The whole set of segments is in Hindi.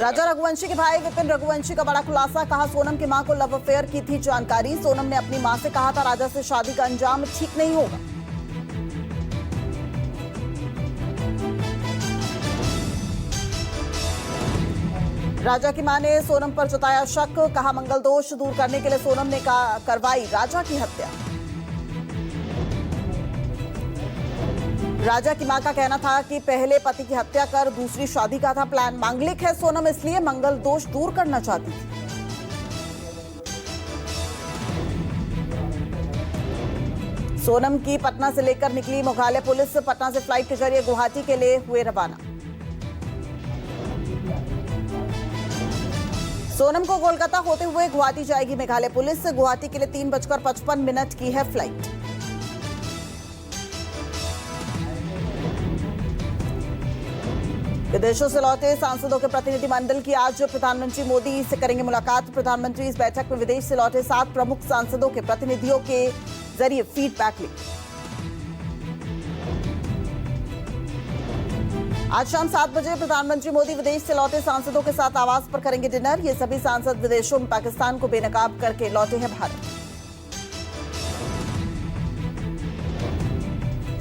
राजा रघुवंशी के भाई विपिन रघुवंशी का बड़ा खुलासा, कहा सोनम की मां को लव अफेयर की थी जानकारी। सोनम ने अपनी मां से कहा था राजा से शादी का अंजाम ठीक नहीं होगा। राजा की मां ने सोनम पर जताया शक, कहा मंगल दोष दूर करने के लिए सोनम ने करवाई राजा की हत्या। राजा की मां का कहना था कि पहले पति की हत्या कर दूसरी शादी का था प्लान। मांगलिक है सोनम, इसलिए मंगल दोष दूर करना चाहती थी। सोनम की पटना से लेकर निकली मेघालय पुलिस, पटना से फ्लाइट के जरिए गुवाहाटी के लिए हुए रवाना। सोनम को कोलकाता होते हुए गुवाहाटी जाएगी मेघालय पुलिस। गुवाहाटी के लिए 3:55 की है फ्लाइट। विदेशों से लौटे सांसदों के प्रतिनिधिमंडल की आज प्रधानमंत्री मोदी से करेंगे मुलाकात। प्रधानमंत्री इस बैठक में विदेश से लौटे 7 प्रमुख सांसदों के प्रतिनिधियों के जरिए फीडबैक लेंगे। आज शाम 7 बजे प्रधानमंत्री मोदी विदेश से लौटे सांसदों के साथ आवास पर करेंगे डिनर। ये सभी सांसद विदेशों में पाकिस्तान को बेनकाब करके लौटे हैं भारत।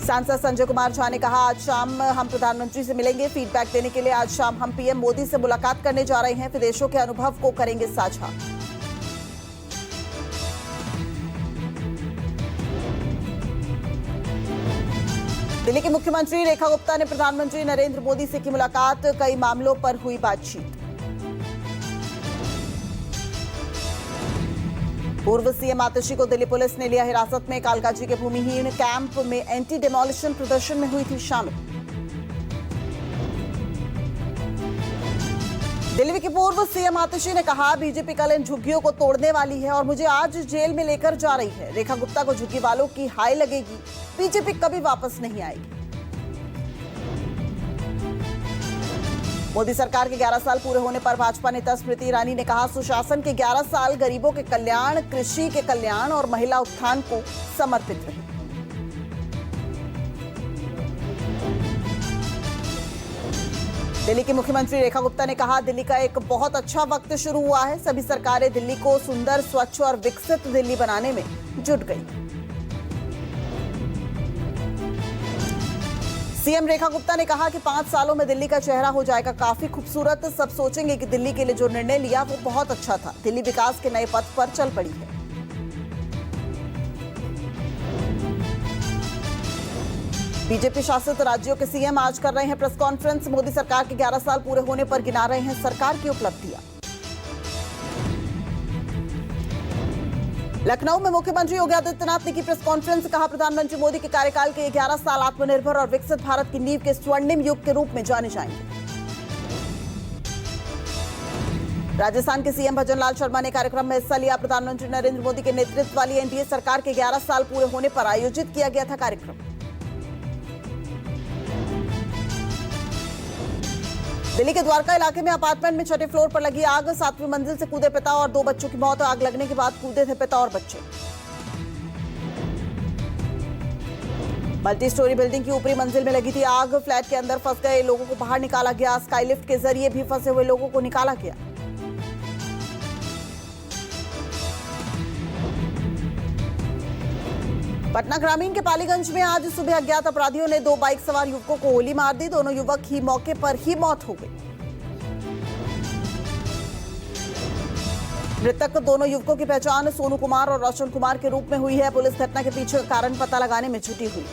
सांसद संजय कुमार झा ने कहा आज शाम हम प्रधानमंत्री से मिलेंगे। फीडबैक देने के लिए आज शाम हम पीएम मोदी से मुलाकात करने जा रहे हैं। विदेशों के अनुभव को करेंगे साझा। दिल्ली की मुख्यमंत्री रेखा गुप्ता ने प्रधानमंत्री नरेंद्र मोदी से की मुलाकात। कई मामलों पर हुई बातचीत। पूर्व सीएम आतिशी को दिल्ली पुलिस ने लिया हिरासत में। कालकाजी के भूमिहीन कैंप में एंटी डिमोलिशन प्रदर्शन में हुई थी शामिल। दिल्ली की पूर्व सीएम आतिशी ने कहा बीजेपी कल इन झुग्गियों को तोड़ने वाली है और मुझे आज जेल में लेकर जा रही है। रेखा गुप्ता को झुग्गी वालों की हाय लगेगी, बीजेपी कभी वापस नहीं आएगी। मोदी सरकार के 11 साल पूरे होने पर भाजपा नेता स्मृति ईरानी ने कहा सुशासन के 11 साल गरीबों के कल्याण, कृषि के कल्याण और महिला उत्थान को समर्पित रहे। दिल्ली की मुख्यमंत्री रेखा गुप्ता ने कहा दिल्ली का एक बहुत अच्छा वक्त शुरू हुआ है। सभी सरकारें दिल्ली को सुंदर, स्वच्छ और विकसित दिल्ली बनाने में जुट गई। सीएम रेखा गुप्ता ने कहा कि 5 सालों में दिल्ली का चेहरा हो जाएगा काफी खूबसूरत। सब सोचेंगे कि दिल्ली के लिए जो निर्णय लिया वो बहुत अच्छा था। दिल्ली विकास के नए पथ पर चल पड़ी है। बीजेपी शासित राज्यों के सीएम आज कर रहे हैं प्रेस कॉन्फ्रेंस। मोदी सरकार के 11 साल पूरे होने पर गिना रहे हैं सरकार की उपलब्धियां। लखनऊ में मुख्यमंत्री योगी आदित्यनाथ ने की प्रेस कॉन्फ्रेंस। कहा प्रधानमंत्री मोदी के कार्यकाल के 11 साल आत्मनिर्भर और विकसित भारत की नींव के स्वर्णिम युग के रूप में जाने जाएंगे। राजस्थान के सीएम भजनलाल शर्मा ने कार्यक्रम में हिस्सा लिया। प्रधानमंत्री नरेंद्र मोदी के नेतृत्व वाली एनडीए सरकार के 11 साल पूरे होने पर आयोजित किया गया था कार्यक्रम। दिल्ली के द्वारका इलाके में अपार्टमेंट में 6ठे फ्लोर पर लगी आग। 7वीं मंजिल से कूदे पिता और 2 बच्चों की मौत। आग लगने के बाद कूदे थे पिता और बच्चे। मल्टी स्टोरी बिल्डिंग की ऊपरी मंजिल में लगी थी आग। फ्लैट के अंदर फंस गए लोगों को बाहर निकाला गया। स्काईलिफ्ट के जरिए भी फंसे हुए लोगों को निकाला गया। पटना ग्रामीण के पालीगंज में आज सुबह अज्ञात अपराधियों ने 2 बाइक सवार युवकों को गोली मार दी। दोनों युवक ही मौके पर ही मौत हो गई। मृतक दोनों युवकों की पहचान सोनू कुमार और रोशन कुमार के रूप में हुई है। पुलिस घटना के पीछे कारण पता लगाने में जुटी हुई।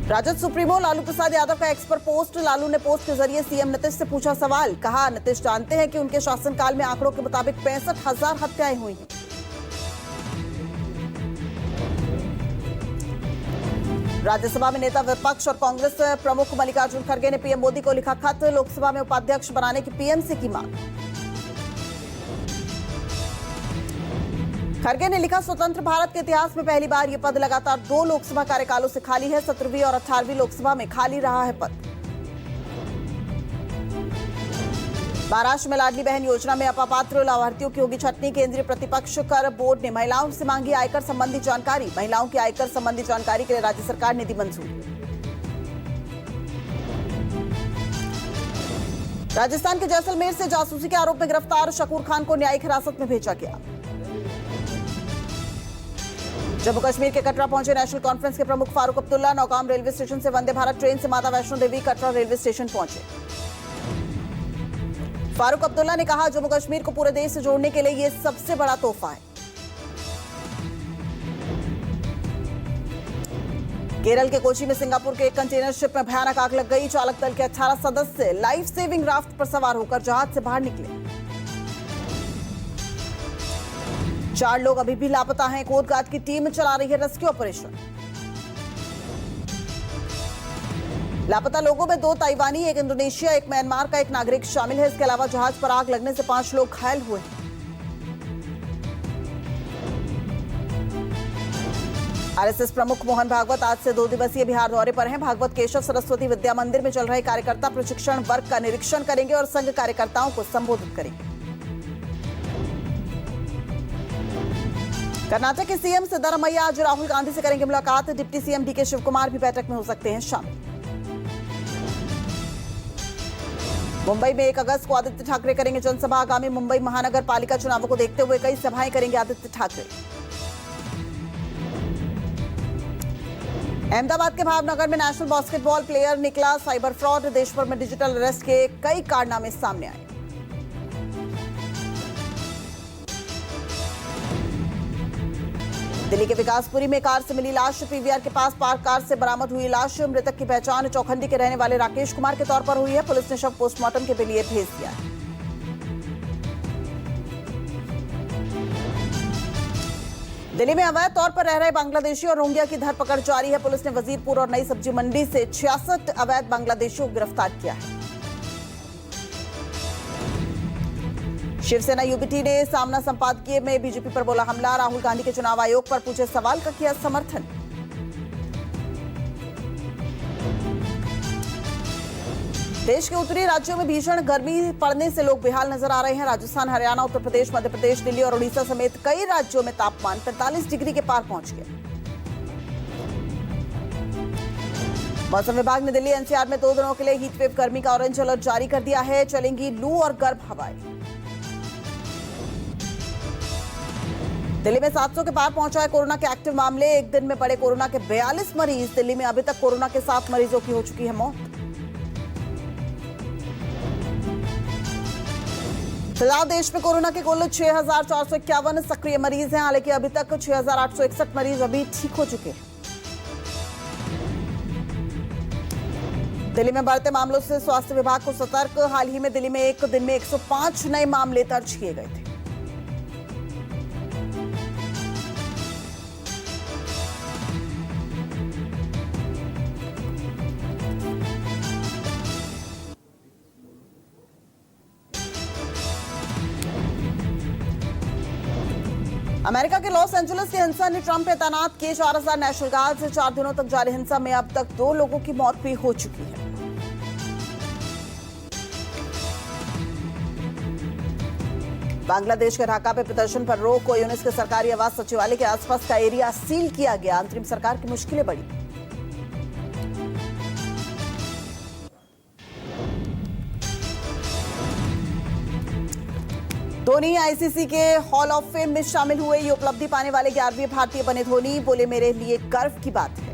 राजद सुप्रीमो लालू प्रसाद यादव का एक्स पर पोस्ट। लालू ने पोस्ट के जरिए सीएम नीतीश से पूछा सवाल। कहा नीतीश जानते हैं कि उनके शासनकाल में आंकड़ों के मुताबिक 65,000 हत्याएं हुई हैं। राज्यसभा में नेता विपक्ष और कांग्रेस प्रमुख मल्लिकार्जुन खड़गे ने पीएम मोदी को लिखा खत। लोकसभा में उपाध्यक्ष बनाने की पीएम से की मांग। खड़गे ने लिखा स्वतंत्र भारत के इतिहास में पहली बार यह पद लगातार 2 लोकसभा कार्यकालों से खाली है। 17वीं और 18वीं लोकसभा में खाली रहा है पद। महाराष्ट्र में लाडली बहन योजना में अपात्र लाभार्थियों की होगी छटनी। केंद्रीय प्रतिपक्ष कर बोर्ड ने महिलाओं से मांगी आयकर संबंधी जानकारी। महिलाओं की आयकर संबंधी जानकारी के लिए राज्य सरकार ने दी मंजूरी। राजस्थान के जैसलमेर से जासूसी के आरोप में गिरफ्तार शकूर खान को न्यायिक हिरासत में भेजा गया। जम्मू कश्मीर के कटरा पहुंचे नेशनल कॉन्फ्रेंस के प्रमुख फारूक अब्दुल्ला नौगाम रेलवे स्टेशन से वंदे भारत ट्रेन से माता वैष्णो देवी कटरा रेलवे स्टेशन पहुंचे। फारूक अब्दुल्ला ने कहा, जम्मू कश्मीर को पूरे देश से जोड़ने के लिए यह सबसे बड़ा तोहफा है। केरल के कोची में सिंगापुर के एक कंटेनर शिप में भयानक आग लग गई। चालक दल के 18 सदस्य लाइफ सेविंग राफ्ट पर सवार होकर जहाज से बाहर निकले। 4 लोग अभी भी लापता हैं। कोस्ट गार्ड की टीम चला रही है रेस्क्यू ऑपरेशन। लापता लोगों में 2 ताइवानी, एक इंडोनेशिया, एक म्यांमार का एक नागरिक शामिल है। इसके अलावा जहाज पर आग लगने से 5 लोग घायल हुए। आरएसएस प्रमुख मोहन भागवत आज से 2 दिवसीय बिहार दौरे पर हैं। भागवत केशव सरस्वती विद्या मंदिर में चल रहे कार्यकर्ता प्रशिक्षण वर्ग का निरीक्षण करेंगे और संघ कार्यकर्ताओं को संबोधित करेंगे। कर्नाटक के सीएम सिद्धरामैया आज राहुल गांधी से करेंगे मुलाकात। डिप्टी सीएम डीके शिवकुमार भी बैठक में हो सकते हैं शामिल। मुंबई में 1 अगस्त को आदित्य ठाकरे करेंगे जनसभा। आगामी मुंबई महानगर पालिका चुनावों को देखते हुए कई सभाएं करेंगे आदित्य ठाकरे। अहमदाबाद के भावनगर में नेशनल बास्केटबॉल प्लेयर निकला साइबर फ्रॉड। देश भर में डिजिटल अरेस्ट के कई कारनामे सामने आए। दिल्ली के विकासपुरी में कार से मिली लाश। पीवीआर के पास पार्क कार से बरामद हुई लाश। मृतक की पहचान चौखंडी के रहने वाले राकेश कुमार के तौर पर हुई है। पुलिस ने शव पोस्टमार्टम के लिए भेज दिया है। दिल्ली में अवैध तौर पर रह रहे बांग्लादेशी और रोहिंग्या की धरपकड़ जारी है। पुलिस ने वजीरपुर और नई सब्जी मंडी से 66 अवैध बांग्लादेशियों को गिरफ्तार किया है। शिवसेना यूबीटी ने सामना संपादकीय में बीजेपी पर बोला हमला। राहुल गांधी के चुनाव आयोग पर पूछे सवाल का किया समर्थन। देश के उत्तरी राज्यों में भीषण गर्मी पड़ने से लोग बेहाल नजर आ रहे हैं। राजस्थान, हरियाणा, उत्तर प्रदेश, मध्य प्रदेश, दिल्ली और उड़ीसा समेत कई राज्यों में तापमान 45 डिग्री के पार पहुंच गया। मौसम विभाग ने दिल्ली एनसीआर में 2 दिनों के लिए हीट वेव गर्मी का ऑरेंज अलर्ट जारी कर दिया है। चलेंगी लू और गर्म हवाएं। दिल्ली में 700 के पार पहुंचा है कोरोना के एक्टिव मामले। एक दिन में बढ़े कोरोना के 42 मरीज। दिल्ली में अभी तक कोरोना के 7 मरीजों की हो चुकी है मौत। फिलहाल देश में कोरोना के कुल 6,451 सक्रिय मरीज हैं। हालांकि अभी तक 6,861 मरीज अभी ठीक हो चुके हैं। दिल्ली में बढ़ते मामलों से स्वास्थ्य विभाग को सतर्क। हाल ही में दिल्ली में एक दिन में 105 नए मामले दर्ज किए गए थे। अमेरिका के लॉस एंजलिस की हिंसा ने ट्रंप पे तैनात किए 4,000 नेशनल गार्ड। 4 दिनों तक जारी हिंसा में अब तक 2 लोगों की मौत भी हो चुकी है। बांग्लादेश के ढाका पे प्रदर्शन पर रोक। यूनिस के सरकारी आवास सचिवालय के आसपास का एरिया सील किया गया। अंतरिम सरकार की मुश्किलें बढ़ी। धोनी आईसीसी के हॉल ऑफ फेम में शामिल हुए। ये उपलब्धि पाने वाले 11वें भारतीय बने धोनी। बोले, मेरे लिए गर्व की बात है।